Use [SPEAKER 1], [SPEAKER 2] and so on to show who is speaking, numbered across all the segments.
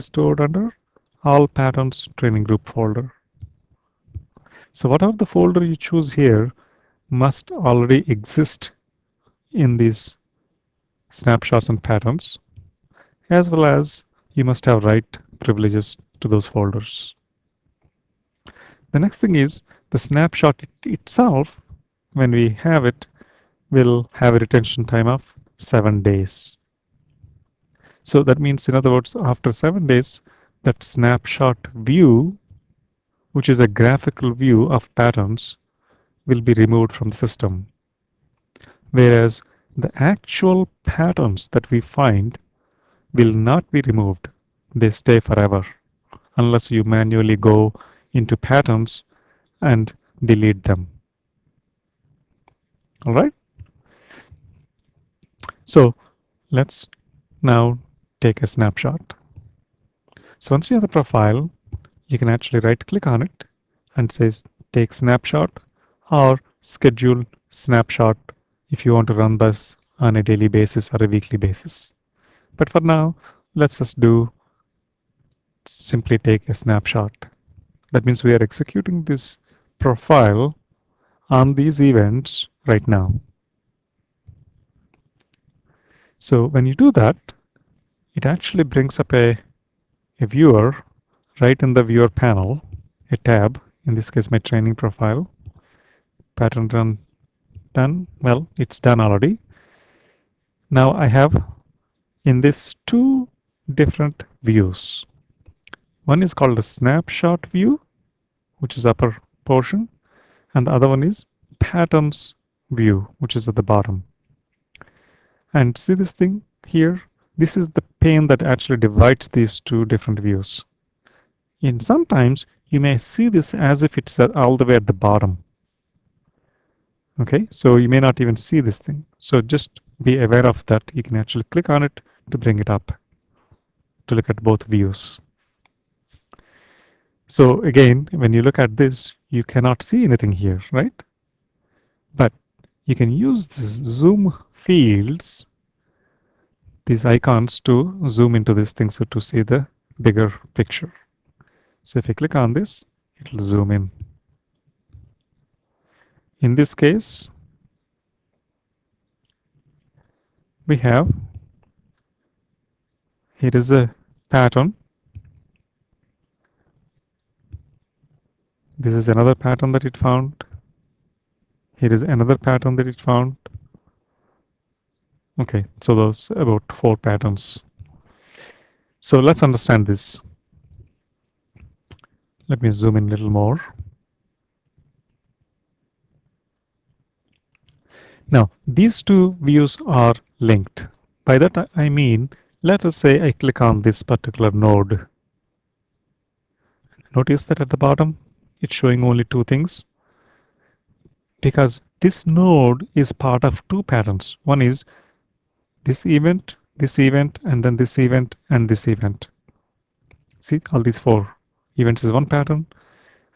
[SPEAKER 1] stored under all patterns training group folder. So whatever the folder you choose here must already exist in these snapshots and patterns, as well as you must have write privileges to those folders. The next thing is the snapshot itself, when we have it, will have a retention time of 7 days. So that means, in other words, after 7 days, that snapshot view, which is a graphical view of patterns, will be removed from the system. Whereas the actual patterns that we find will not be removed. They stay forever unless you manually go into patterns and delete them. All right? So let's now take a snapshot. So once you have the profile, you can actually right click on it and says take snapshot or schedule snapshot if you want to run this on a daily basis or a weekly basis. But for now, let's just do simply take a snapshot. That means we are executing this profile on these events right now. So when you do that, it actually brings up a viewer right in the viewer panel, a tab, in this case my training profile. Pattern run done. Well, it's done already. Now I have in this two different views. One is called a snapshot view, which is upper portion, and the other one is patterns view, which is at the bottom. And see this thing here? This is the pane that actually divides these two different views. And sometimes you may see this as if it's all the way at the bottom. Okay, so you may not even see this thing. So just be aware of that. You can actually click on it to bring it up to look at both views. So again, when you look at this, you cannot see anything here, right? But you can use these zoom fields, these icons, to zoom into this thing so to see the bigger picture. So if I click on this, it will zoom in. In this case, we have, here is a pattern. This is another pattern that it found. Here is another pattern that it found. Okay, so those about 4 patterns. So let's understand this. Let me zoom in a little more. Now, these two views are linked. By that I mean, let us say I click on this particular node. Notice that at the bottom, it's showing only 2 things. Because this node is part of 2 patterns. One is this event, and then this event, and this event. See, all these 4 events is one pattern.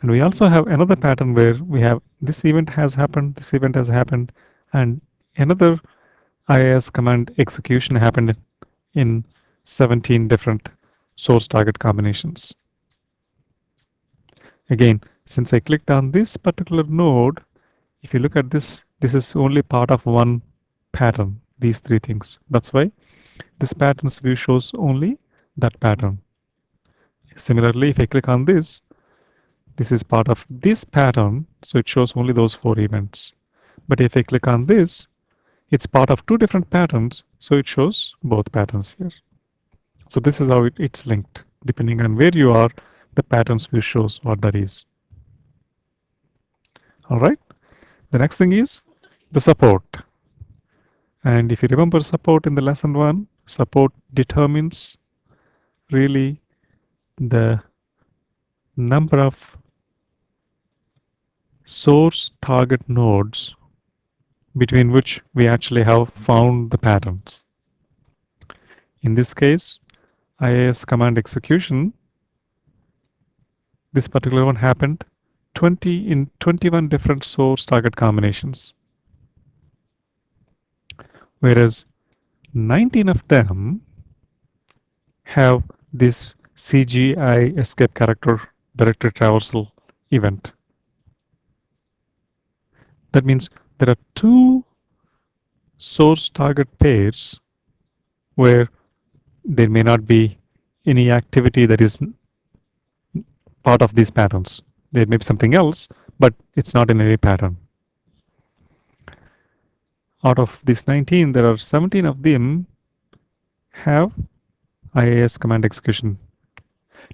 [SPEAKER 1] And we also have another pattern where we have this event has happened, this event has happened, and another IIS command execution happened in 17 different source target combinations. Again, since I clicked on this particular node, if you look at this, this is only part of one pattern, these 3 things. That's why this patterns view shows only that pattern. Similarly, if I click on this, this is part of this pattern, so it shows only those 4 events. But if I click on this, it's part of 2 different patterns, so it shows both patterns here. So this is how it's linked. Depending on where you are, the patterns view shows what that is. All right. The next thing is the support. And if you remember support in the lesson 1, support determines really the number of source target nodes between which we actually have found the patterns. In this case, IIS command execution, this particular one happened 21 different source target combinations. Whereas 19 of them have this CGI escape character directory traversal event. That means there are two source target pairs where there may not be any activity that is part of these patterns. There may be something else, but it's not in any pattern. Out of these 19, there are 17 of them have IIS command execution.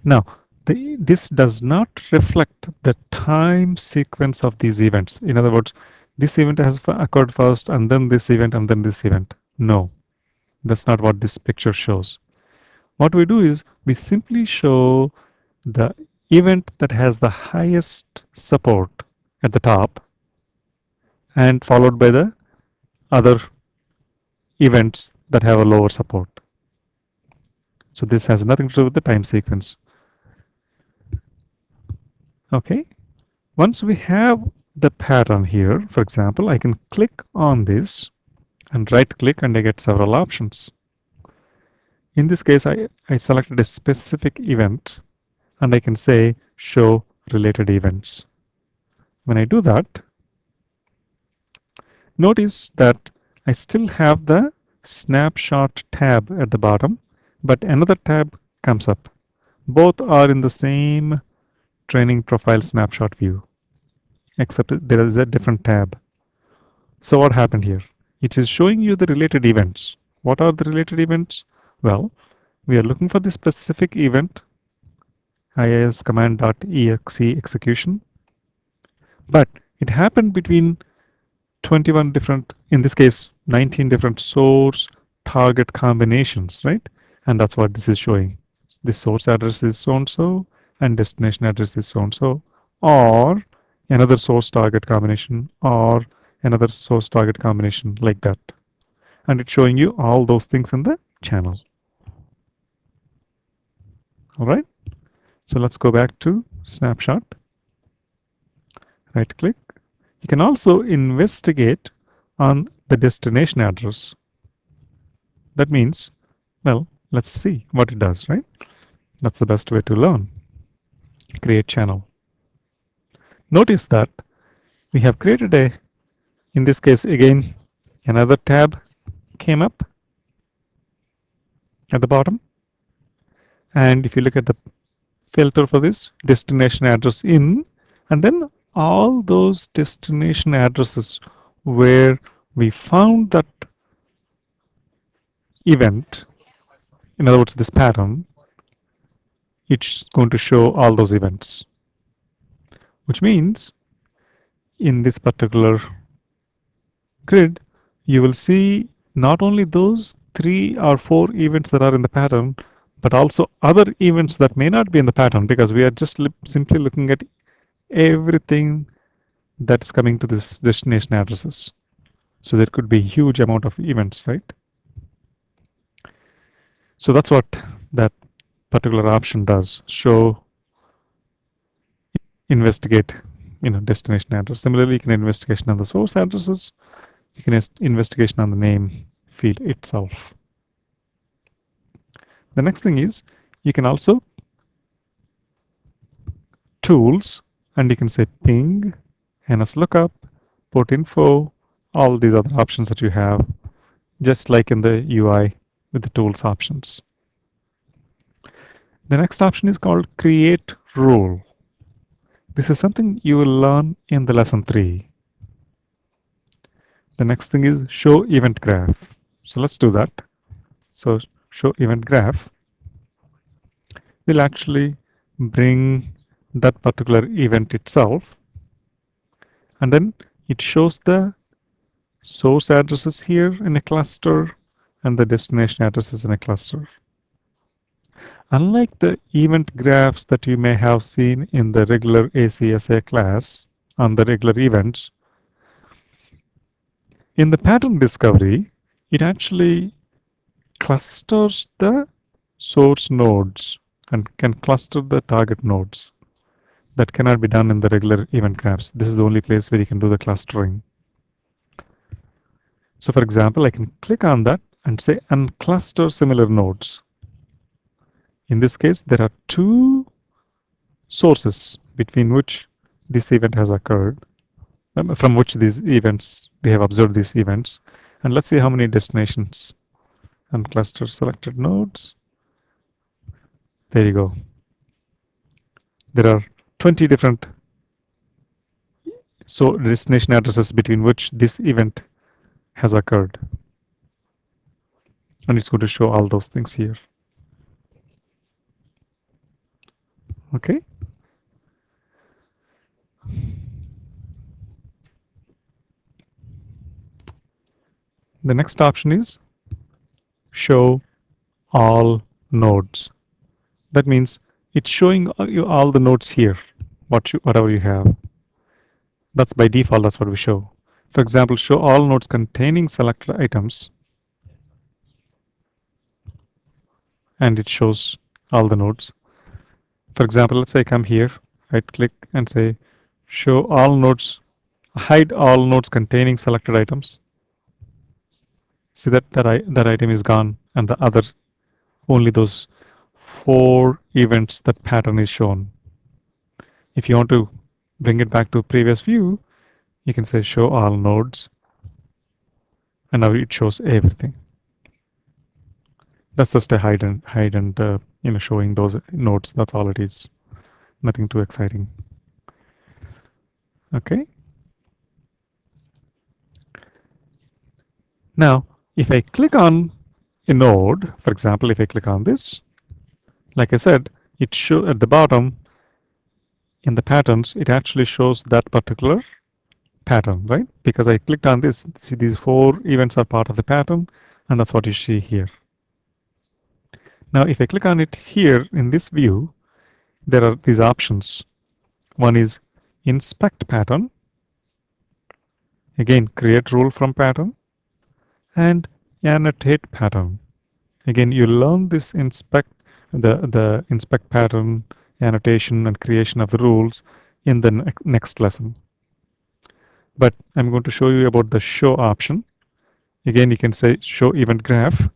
[SPEAKER 1] Now, this does not reflect the time sequence of these events. In other words, this event has occurred first, and then this event, and then this event. No, that's not what this picture shows. What we do is we simply show the event that has the highest support at the top and followed by the other events that have a lower support. So this has nothing to do with the time sequence. Okay, once we have the pattern here, for example, I can click on this and right click and I get several options. In this case, I selected a specific event and I can say show related events. When I do that, notice that I still have the snapshot tab at the bottom, but another tab comes up. Both are in the same training profile snapshot view, except there is a different tab. So what happened here? It is showing you the related events. What are the related events? Well, we are looking for the specific event, IIS command.exe execution, but it happened between 21 different, in this case, 19 different source target combinations, right? And that's what this is showing. This source address is so-and-so and destination address is so-and-so, or another source target combination, or another source target combination like that. And it's showing you all those things in the channel. All right. So let's go back to snapshot. Right click. You can also investigate on the destination address. That means, well, let's see what it does, right? That's the best way to learn. Create channel. Notice that we have created a, in this case again, another tab came up at the bottom. And if you look at the filter for this, destination address in, and then all those destination addresses where we found that event, in other words, this pattern, it's going to show all those events. Which means in this particular grid, you will see not only those 3 or 4 events that are in the pattern, but also other events that may not be in the pattern, because we are just simply looking at everything that's coming to this destination addresses. So there could be a huge amount of events, right? So that's what that particular option does, show, investigate, destination address. Similarly, you can investigation on the source addresses, you can investigation on the name field itself. The next thing is you can also tools, and you can say ping, NSLOOKUP, port info, all these other options that you have, just like in the UI with the tools options. The next option is called create rule. This is something you will learn in the lesson 3. The next thing is show event graph. So let's do that. So show event graph will actually bring that particular event itself, and then it shows the source addresses here in a cluster and the destination addresses in a cluster. Unlike the event graphs that you may have seen in the regular ACSA class on the regular events, in the pattern discovery, it actually clusters the source nodes and can cluster the target nodes. That cannot be done in the regular event graphs. This is the only place where you can do the clustering. So for example, I can click on that and say uncluster similar nodes. In this case, there are two sources between which this event has occurred, from which these events, we have observed these events. And let's see how many destinations and cluster selected nodes. There you go. There are 20 different destination addresses between which this event has occurred. And it's going to show all those things here. Okay. The next option is show all nodes. That means it's showing you all the nodes here, whatever you have. That's by default, that's what we show. For example, show all nodes containing selected items, and it shows all the nodes. For example, let's say I come here, right click and say show all nodes, hide all nodes containing selected items. See that item is gone, and the other, only those 4 events, that pattern is shown. If you want to bring it back to previous view, you can say show all nodes, and now it shows everything. That's just a hide and showing those nodes. That's all it is. Nothing too exciting. Okay. Now, if I click on a node, for example, if I click on this, like I said, it shows at the bottom in the patterns, it actually shows that particular pattern, right? Because I clicked on this. See, these 4 events are part of the pattern, and that's what you see here. Now, if I click on it here in this view, there are these options. One is inspect pattern. Again, create rule from pattern, and annotate pattern. Again, you learn this inspect pattern, annotation, and creation of the rules in the next lesson. But I'm going to show you about the show option. Again, you can say show event graph.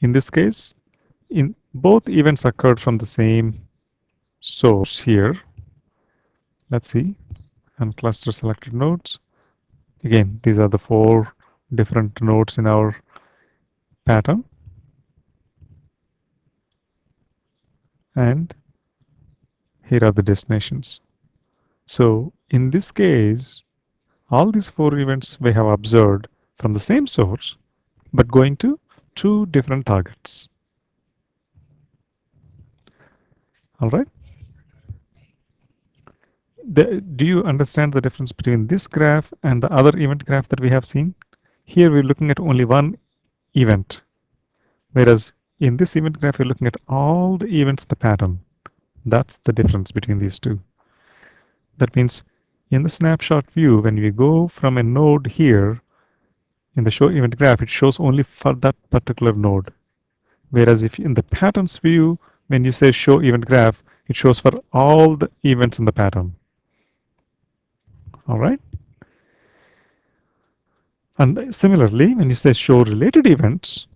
[SPEAKER 1] In this case, in both events occurred from the same source here. Let's see, and cluster selected nodes. Again, these are the 4 different nodes in our pattern. And here are the destinations. So in this case, all these 4 events we have observed from the same source, but going to 2 different targets. All right. Do you understand the difference between this graph and the other event graph that we have seen? Here we're looking at only one event, whereas in this event graph we're looking at all the events in the pattern. That's the difference between these two. That means in the snapshot view, when we go from a node here, in the show event graph, it shows only for that particular node. Whereas if in the patterns view, when you say show event graph, it shows for all the events in the pattern. All right. And similarly, when you say show related events,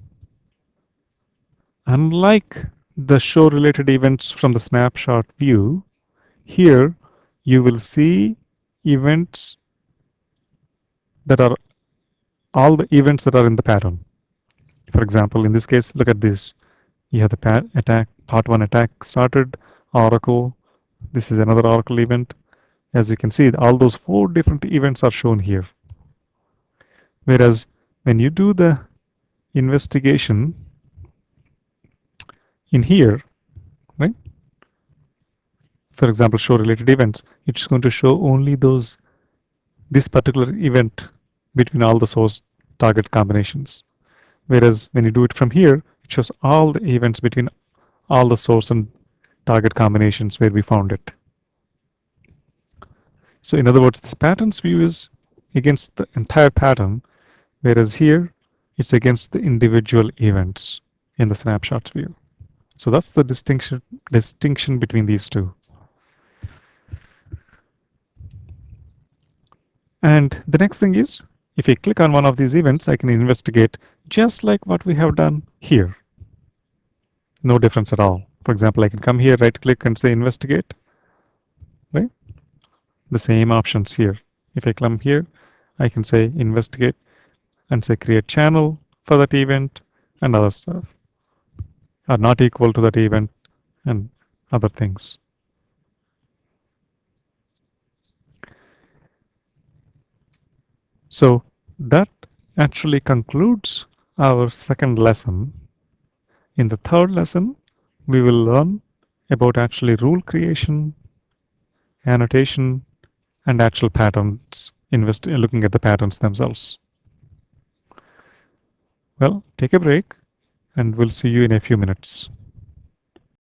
[SPEAKER 1] unlike the show related events from the snapshot view, here you will see events that are all the events that are in the pattern. For example, in this case, look at this. You have the part 1 attack started, Oracle. This is another Oracle event. As you can see, all those 4 different events are shown here. Whereas when you do the investigation in here, right? For example, show related events, it's going to show only this particular event between all the source target combinations. Whereas when you do it from here, it shows all the events between all the source and target combinations where we found it. So in other words, this patterns view is against the entire pattern, whereas here it's against the individual events in the snapshots view. So that's the distinction between these two. And the next thing is, if I click on one of these events, I can investigate just like what we have done here. No difference at all. For example, I can come here, right click and say investigate, right? The same options here. If I come here, I can say investigate and say create channel for that event and other stuff are not equal to that event and other things. So that actually concludes our second lesson. In the third lesson, we will learn about actually rule creation, annotation, and actual patterns, looking at the patterns themselves. Well, take a break and we'll see you in a few minutes.